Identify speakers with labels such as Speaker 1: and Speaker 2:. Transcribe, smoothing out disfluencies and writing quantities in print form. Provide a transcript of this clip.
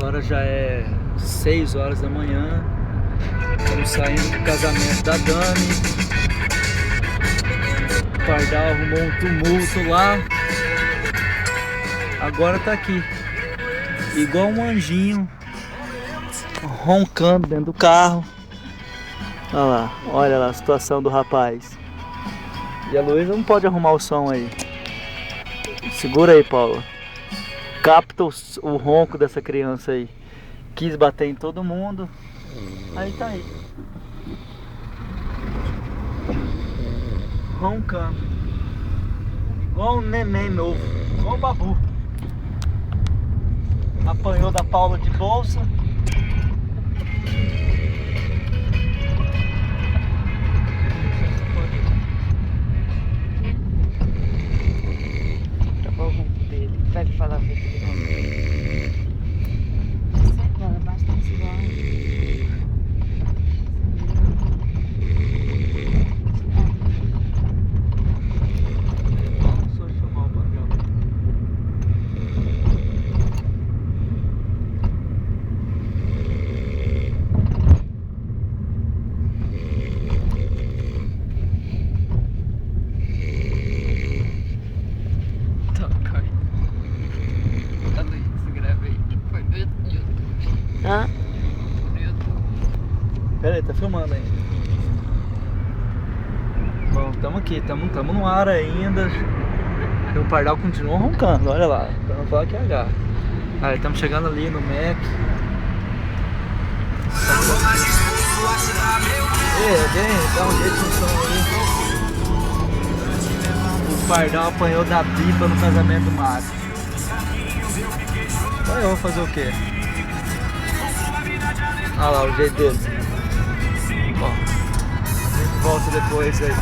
Speaker 1: Agora já é 6 horas da manhã. Estamos saindo do casamento da Dani. O Pardal arrumou um tumulto lá. Agora tá aqui, igual um anjinho, roncando dentro do carro. Olha lá a situação do rapaz. E a Luísa não pode arrumar o som aí. Segura aí, Paula. Capta o ronco dessa criança aí. Quis bater em todo mundo. Aí tá aí, roncando, igual um neném novo, igual o Babu. Apanhou da Paula de bolsa.
Speaker 2: Acabou o ronco dele. Vai falar pra ele. Agora bastante igual. Hã?
Speaker 1: Pera aí, tá filmando ainda. Bom, tamo aqui, tamo no ar ainda. E o Pardal continua roncando, olha lá, pra não falar que é H. Aí, estamos chegando ali no Mac. Dá um jeito no som aí. O Pardal apanhou da pipa no casamento do Max. Então eu vou fazer o quê? Olha lá o jeito dele. Ó, a gente volta depois aí.